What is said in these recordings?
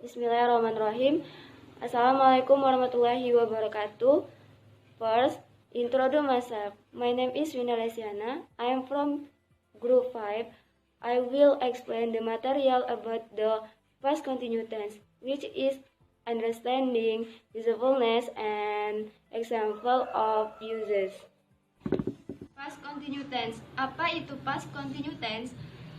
Bismillahirrahmanirrahim. Assalamualaikum warahmatullahi wabarakatuh. First, introduce myself. My name is Wina Lesiana. I am from Group 5. I will explain the material about the past continuous tense, which is understanding, usefulness, and example of uses. Past continuous tense. Apa itu past continuous tense?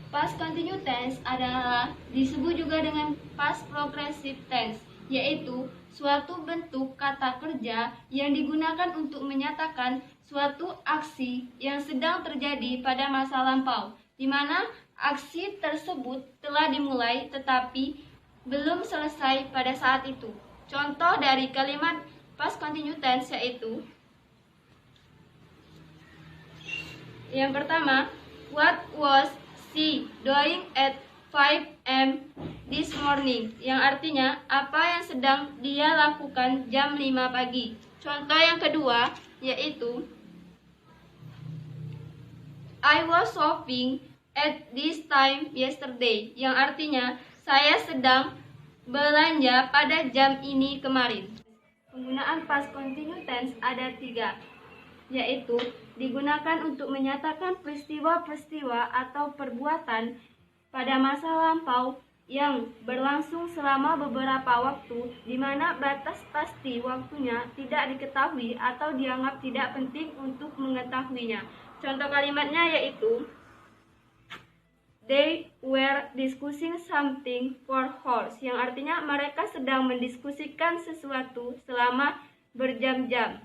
Past continuous tense adalah disebut juga dengan past progressive tense, yaitu suatu bentuk kata kerja yang digunakan untuk menyatakan suatu aksi yang sedang terjadi pada masa lampau, di mana aksi tersebut telah dimulai tetapi belum selesai pada saat itu. Contoh dari kalimat past continuous tense yaitu yang pertama, what was she doing at 5 am this morning? Yang artinya, apa yang sedang dia lakukan jam 5 pagi. Contoh yang kedua, yaitu I was shopping at this time yesterday. Yang artinya, saya sedang belanja pada jam ini kemarin. Penggunaan past continuous tense ada 3, yaitu digunakan untuk menyatakan peristiwa-peristiwa atau perbuatan pada masa lampau yang berlangsung selama beberapa waktu, di mana batas pasti waktunya tidak diketahui atau dianggap tidak penting untuk mengetahuinya. Contoh kalimatnya yaitu they were discussing something for hours, yang artinya mereka sedang mendiskusikan sesuatu selama berjam-jam.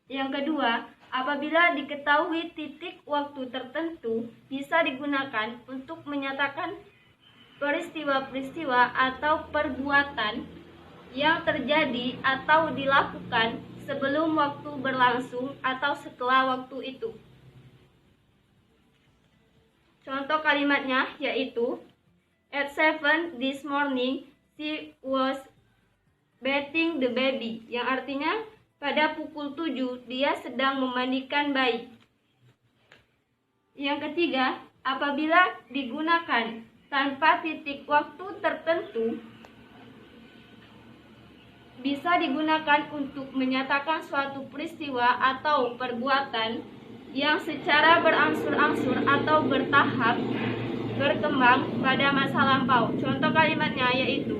Yang kedua, apabila diketahui titik waktu tertentu, bisa digunakan untuk menyatakan peristiwa-peristiwa atau perbuatan yang terjadi atau dilakukan sebelum waktu berlangsung atau setelah waktu itu. Contoh kalimatnya yaitu at 7 this morning she was bathing the baby, yang artinya pada pukul 7 dia sedang memandikan bayi. Yang ketiga, apabila digunakan tanpa titik waktu tertentu, bisa digunakan untuk menyatakan suatu peristiwa atau perbuatan yang secara berangsur-angsur atau bertahap berkembang pada masa lampau. Contoh kalimatnya yaitu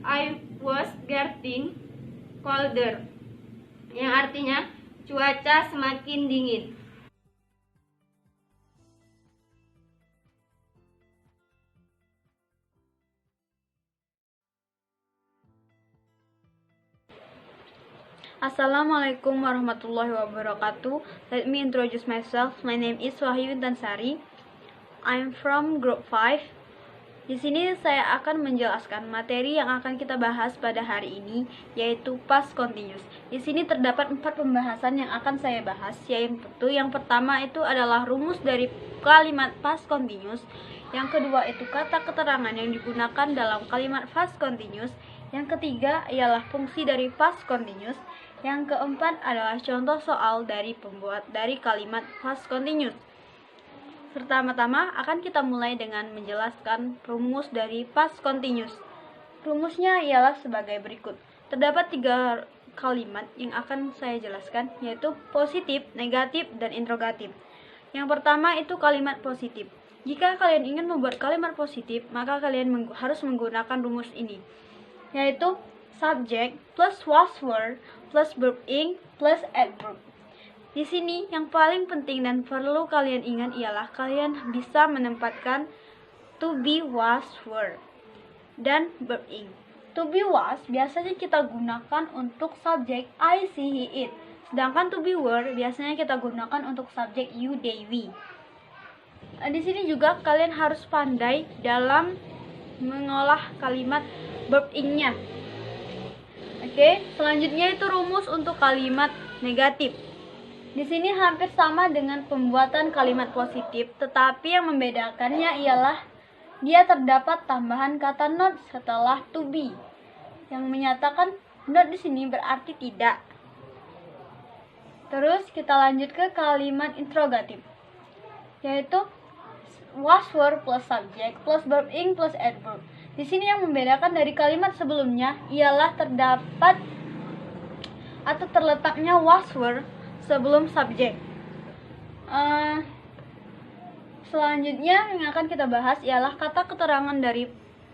I was getting colder, yang artinya cuaca semakin dingin. Assalamualaikum warahmatullahi wabarakatuh. Let me introduce myself. My name is Wahyu Intansari. I'm from Group 5. Di sini saya akan menjelaskan materi yang akan kita bahas pada hari ini, yaitu past continuous. Di sini terdapat 4 pembahasan yang akan saya bahas, yaitu yang pertama itu adalah rumus dari kalimat past continuous. Yang kedua itu kata keterangan yang digunakan dalam kalimat past continuous. Yang ketiga ialah fungsi dari past continuous. Yang keempat adalah contoh soal dari pembuat dari kalimat past continuous. Pertama-tama akan kita mulai dengan menjelaskan rumus dari past continuous. Rumusnya ialah sebagai berikut. Terdapat 3 kalimat yang akan saya jelaskan, yaitu positif, negatif, dan interrogatif. Yang pertama itu kalimat positif. Jika kalian ingin membuat kalimat positif, maka kalian harus menggunakan rumus ini, yaitu subject plus was were plus verb ing plus adverb. Di sini yang paling penting dan perlu kalian ingat ialah kalian bisa menempatkan to be, was, were, dan verb ing. To be was biasanya kita gunakan untuk subjek I, she, he, it. Sedangkan to be were biasanya kita gunakan untuk subjek you, they, we. Di sini juga kalian harus pandai dalam mengolah kalimat verb ing-nya. Oke, selanjutnya itu rumus untuk kalimat negatif. Di sini hampir sama dengan pembuatan kalimat positif, tetapi yang membedakannya ialah dia terdapat tambahan kata not setelah to be, yang menyatakan not di sini berarti tidak. Terus kita lanjut ke kalimat interrogatif, yaitu was were plus subject plus verb ing plus adverb. Di sini yang membedakan dari kalimat sebelumnya ialah terdapat atau terletaknya was were sebelum subjek. Selanjutnya yang akan kita bahas ialah kata keterangan dari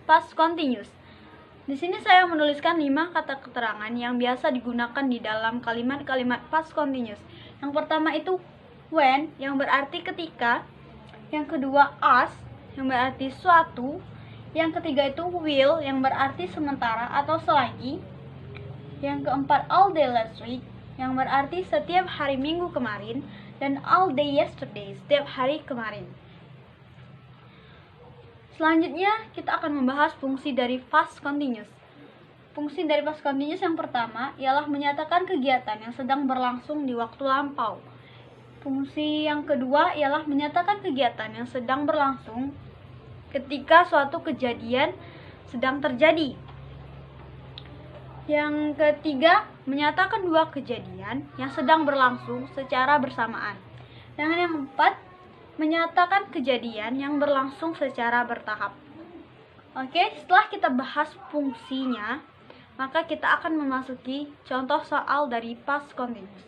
past continuous. Di sini saya menuliskan 5 kata keterangan yang biasa digunakan di dalam kalimat-kalimat past continuous. Yang pertama itu when, yang berarti ketika. Yang kedua as, yang berarti suatu. Yang ketiga itu will, yang berarti sementara atau selagi. Yang keempat all day last week, yang berarti setiap hari Minggu kemarin. Dan all day yesterday, setiap hari kemarin. Selanjutnya kita akan membahas fungsi dari past continuous. Fungsi dari past continuous yang pertama ialah menyatakan kegiatan yang sedang berlangsung di waktu lampau. Fungsi yang kedua ialah menyatakan kegiatan yang sedang berlangsung ketika suatu kejadian sedang terjadi. Yang ketiga, menyatakan dua kejadian yang sedang berlangsung secara bersamaan. Dan yang keempat, menyatakan kejadian yang berlangsung secara bertahap. Oke, setelah kita bahas fungsinya, maka kita akan memasuki contoh soal dari past continuous.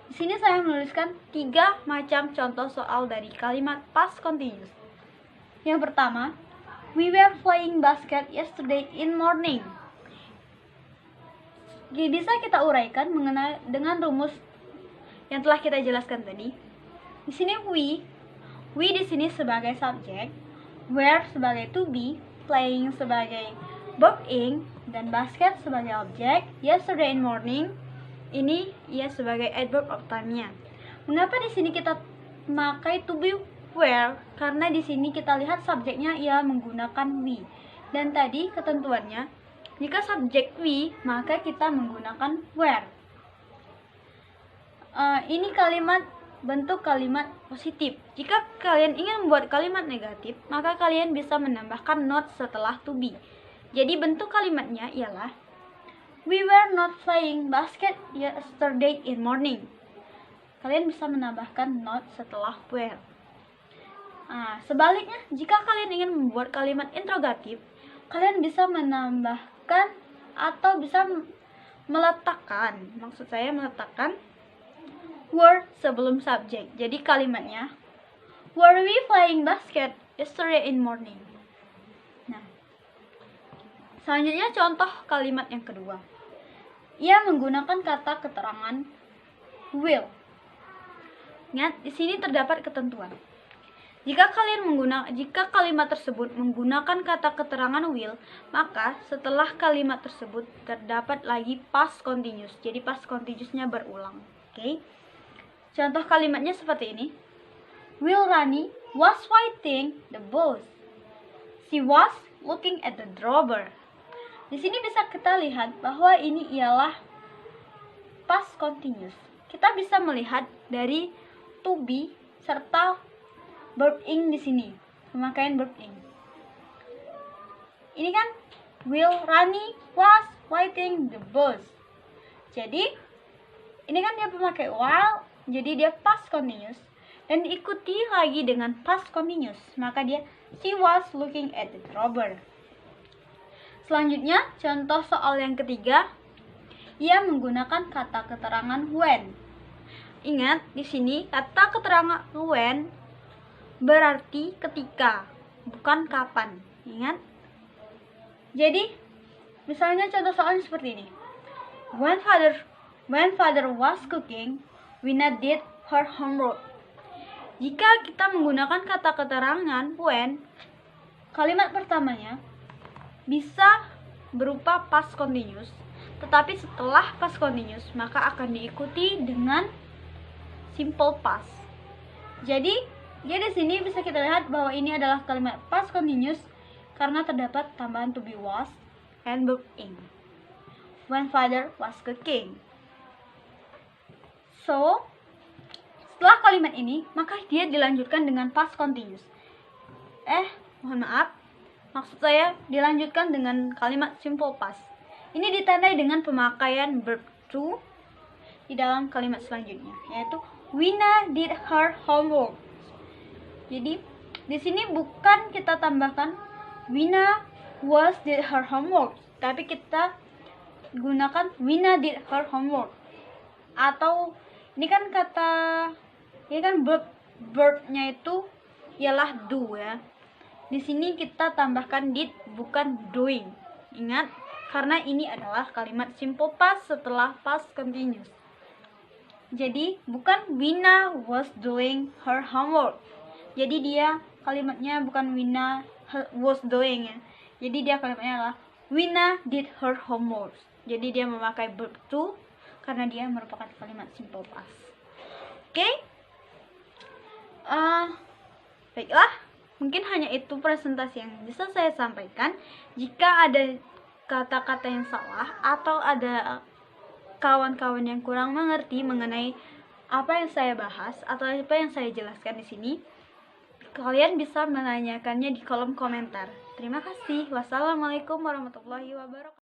Di sini saya menuliskan 3 macam contoh soal dari kalimat past continuous. Yang pertama, we were playing basket yesterday in morning. Bisa kita uraikan mengenai dengan rumus yang telah kita jelaskan tadi. Di sini we di sini sebagai subjek, were sebagai to be, playing sebagai verb ing, dan basket sebagai objek, yesterday in morning ini ia sebagai adverb of time-nya. Mengapa di sini kita memakai to be were? Karena di sini kita lihat subjeknya ia menggunakan we. Dan tadi ketentuannya, jika subjek we, maka kita menggunakan were. Ini bentuk kalimat positif. Jika kalian ingin membuat kalimat negatif, maka kalian bisa menambahkan not setelah to be. Jadi bentuk kalimatnya ialah we were not playing basket yesterday in morning. Kalian bisa menambahkan not setelah were. Sebaliknya, jika kalian ingin membuat kalimat interrogatif, kalian bisa menambahkan atau bisa meletakkan were sebelum subjek. Jadi kalimatnya, were we playing basket yesterday in morning? Nah, selanjutnya contoh kalimat yang kedua. Ia menggunakan kata keterangan will. Ingat, di sini terdapat ketentuan. Jika kalimat tersebut menggunakan kata keterangan will, maka setelah kalimat tersebut terdapat lagi past continuous. Jadi past continuousnya berulang. Oke. Contoh kalimatnya seperti ini. Will Rani was fighting the boss. She was looking at the drawer. Di sini bisa kita lihat bahwa ini ialah past continuous. Kita bisa melihat dari to be serta verb ing di sini, pemakaian verb ing. Ini kan Will Rani was fighting the boss. Jadi ini kan dia pemakai while, jadi dia past continuous dan diikuti lagi dengan past continuous, maka dia she was looking at the drawer. Selanjutnya, contoh soal yang ketiga, ia menggunakan kata keterangan when. Ingat, di sini kata keterangan when berarti ketika, bukan kapan. Ingat. Jadi, misalnya contoh soalnya seperti ini. When father was cooking, Wina did her homework. Jika kita menggunakan kata keterangan when, kalimat pertamanya bisa berupa past continuous, tetapi setelah past continuous maka akan diikuti dengan simple past. Jadi di sini bisa kita lihat bahwa ini adalah kalimat past continuous karena terdapat tambahan to be was and verb ing. When father was cooking. So, setelah kalimat ini, maka dia dilanjutkan dengan past continuous. Mohon maaf. Maksud saya dilanjutkan dengan kalimat simple past. Ini ditandai dengan pemakaian verb to di dalam kalimat selanjutnya, yaitu Wina did her homework. Jadi Di sini bukan kita tambahkan Wina was did her homework, tapi kita gunakan Wina did her homework. Atau ini kan verb-nya itu ialah do ya. Di sini kita tambahkan did, bukan doing. Ingat, karena ini adalah kalimat simple past setelah past continuous. Jadi bukan Wina was doing her homework. Jadi dia kalimatnya bukan Wina was doing ya. Jadi dia kalimatnya adalah Wina did her homework. Jadi dia memakai verb to karena dia merupakan kalimat simple past. Oke? Baiklah, mungkin hanya itu presentasi yang bisa saya sampaikan. Jika ada kata-kata yang salah atau ada kawan-kawan yang kurang mengerti mengenai apa yang saya bahas atau apa yang saya jelaskan di sini, kalian bisa menanyakannya di kolom komentar. Terima kasih. Wassalamualaikum warahmatullahi wabarakatuh.